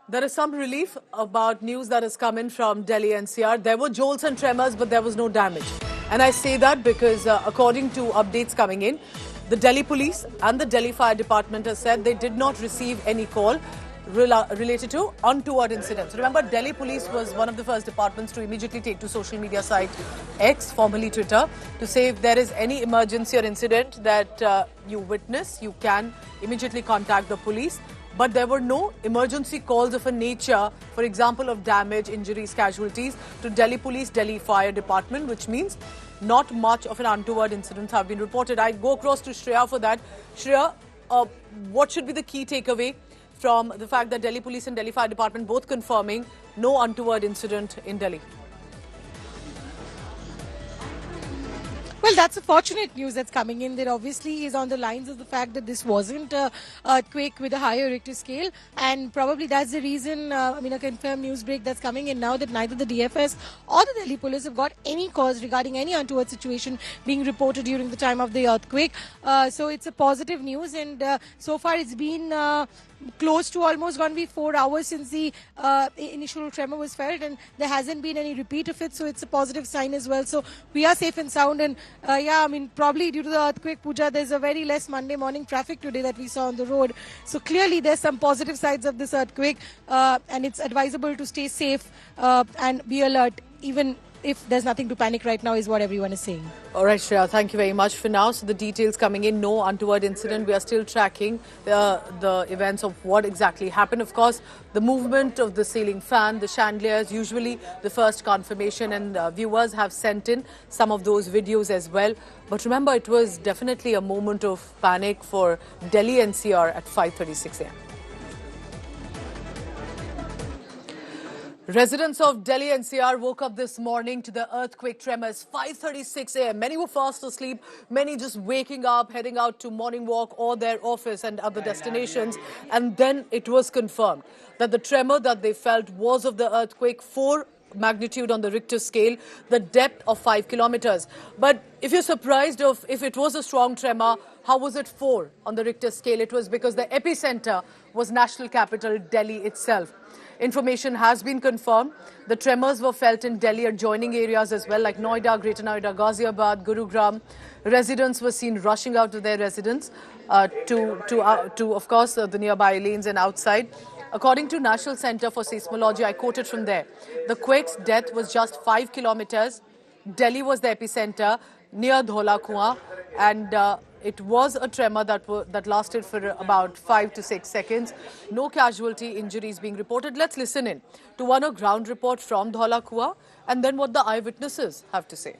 There is some relief about news that has come in from Delhi NCR. There were jolts and tremors, but there was no damage. And I say that because according to updates coming in, the Delhi police and the Delhi Fire Department has said they did not receive any call related to untoward incidents. Remember, Delhi police was one of the first departments to immediately take to social media site X, formerly Twitter, to say if there is any emergency or incident that you witness, you can immediately contact the police. But there were no emergency calls of a nature, for example, of damage, injuries, casualties to Delhi Police, Delhi Fire Department, which means not much of an untoward incidents have been reported. I go across to Shreya for that. Shreya, what should be the key takeaway from the fact that Delhi Police and Delhi Fire Department both confirming no untoward incident in Delhi? Well, that's a fortunate news that's coming in. That obviously is on the lines of the fact that this wasn't an earthquake with a higher Richter scale, and probably that's the reason. A confirmed news break that's coming in now that neither the DFS or the Delhi police have got any cause regarding any untoward situation being reported during the time of the earthquake. So it's a positive news, and so far it's been close to almost going to be 4 hours since the initial tremor was felt, and there hasn't been any repeat of it, so it's a positive sign as well. So we are safe and sound, and probably due to the earthquake, Pooja, there's a very less Monday morning traffic today that we saw on the road. So clearly there's some positive sides of this earthquake, and it's advisable to stay safe and be alert, even if there's nothing to panic right now, is what everyone is saying. All right, Shreya, thank you very much for now. So the details coming in, no untoward incident. We are still tracking the events of what exactly happened. Of course, the movement of the ceiling fan, the chandeliers, usually the first confirmation, and viewers have sent in some of those videos as well. But remember, it was definitely a moment of panic for Delhi NCR at 5:36 a.m. Residents of Delhi NCR woke up this morning to the earthquake tremors, 5:36 a.m. Many were fast asleep, many just waking up, heading out to morning walk or their office and other destinations. And then it was confirmed that the tremor that they felt was of the earthquake, 4 magnitude on the Richter scale, the depth of 5 kilometers. But if you're surprised if it was a strong tremor, how was it 4 on the Richter scale? It was because the epicenter was national capital Delhi itself. Information has been confirmed. The tremors were felt in Delhi adjoining areas as well, like Noida, Greater Noida, Ghaziabad, Gurugram. Residents were seen rushing out to their residence to of course, the nearby lanes and outside. According to National Center for Seismology, I quoted from there, the quake's depth was just 5 kilometers. Delhi was the epicenter near Dhola Kuan, and it was a tremor that lasted for about 5 to 6 seconds. No casualty injuries being reported. Let's listen in to one ground report from Dhola Kuan and then what the eyewitnesses have to say.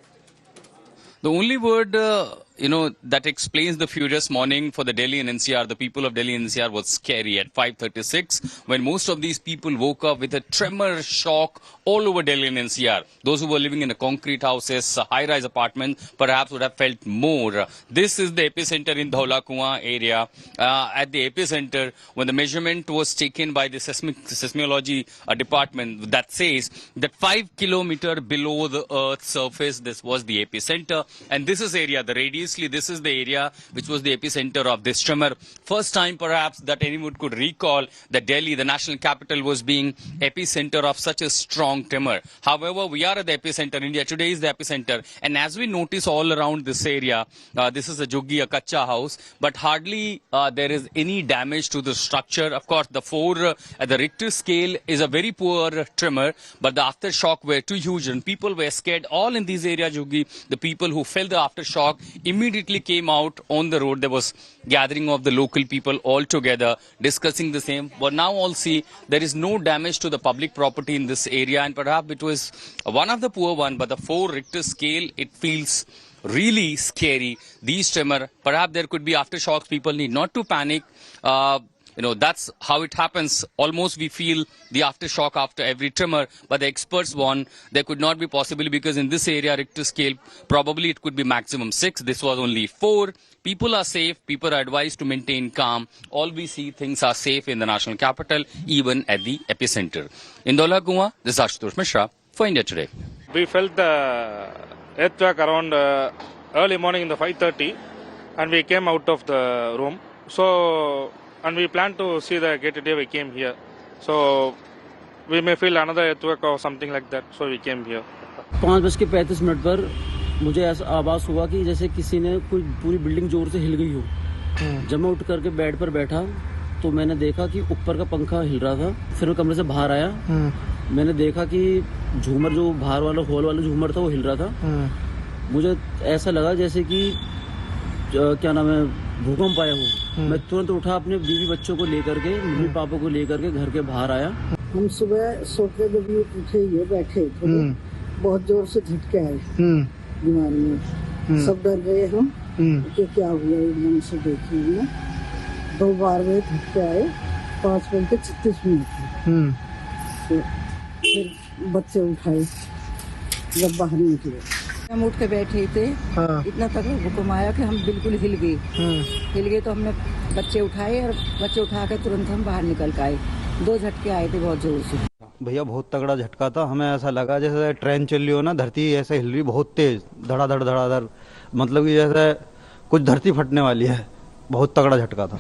The only word, that explains the furious morning for the Delhi and NCR, the people of Delhi and NCR, was scary at 5:36 when most of these people woke up with a tremor shock all over Delhi and NCR. Those who were living in concrete houses, high-rise apartments, perhaps would have felt more. This is the epicenter in Dhola Kuan area. At the epicenter, when the measurement was taken by the seismology department, that says that 5 kilometers below the Earth's surface, this was the epicenter. And this is area, the radiously, this is the area which was the epicenter of this tremor. First time perhaps that anyone could recall that Delhi, the national capital, was being epicenter of such a strong tremor. However, we are at the epicenter. India today is the epicenter. And as we notice all around this area, this is a Juggi, a Kacha house, but hardly there is any damage to the structure. Of course, the 4 at the Richter scale is a very poor tremor, but the aftershock were too huge and people were scared. All in these areas, Juggi, the people who felt the aftershock immediately came out on the road. There was gathering of the local people all together discussing the same. But now all see there is no damage to the public property in this area, and perhaps it was one of the poor one, but the 4 Richter scale, it feels really scary. These tremor, perhaps there could be aftershocks. People need not to panic. That's how it happens. Almost we feel the aftershock after every tremor, but the experts warn there could not be possible because in this area, Richter scale, probably it could be maximum 6. This was only 4. People are safe. People are advised to maintain calm. All we see, things are safe in the national capital, even at the epicenter. In Dhola Kuan, this is Ashutosh Mishra for India Today. We felt the earthquake around early morning in the 5:30, and we came out of the room. And we planned to see the gate today. We came here. So we may feel another earthquake or something like that. So we came here. 5:35 पर मुझे ऐसा आभास हुआ कि जैसे किसी ने कोई पूरी बिल्डिंग जोर से हिल गई हो। जब मैं उठ करके बेड पर बैठा तो मैंने देखा कि ऊपर का पंखा हिल रहा था। फिर मैं कमरे से बाहर आया, मैंने देखा कि झूमर जो बाहर वाला हॉल वाला झूमर था वो हिल रहा था। मुझे ऐसा लगा जैसे कि क्या नाम है, भूकंप आया हो। मैं तुरंत उठा, अपने बीवी बच्चों को लेकर के, मम्मी पापा को लेकर के घर के बाहर आया। हम सुबह सो के जब ये उठे, ये बैठे तो बहुत जोर से झटके आए बीमारी में। सब डर गए हम कि क्या हुआ, एकदम से देखी हमने 2 बार में झटके आए। 5:36 तो फिर बच्चे उठाए जब बाहर निकले। हम उठ के बैठे थे, इतना तक भूकंप आया कि हम बिल्कुल हिल गए तो हमने बच्चे उठाए और बच्चे उठा के तुरंत हम बाहर निकल के आए। 2 झटके आए थे बहुत जोर से। भैया बहुत तगड़ा झटका था। हमें ऐसा लगा जैसे ट्रेन चल रही हो ना, धरती ऐसे हिल रही बहुत तेज, धड़ाधड़ धड़ाधड़, मतलब कि जैसे कुछ धरती फटने वाली है। बहुत तगड़ा झटका था।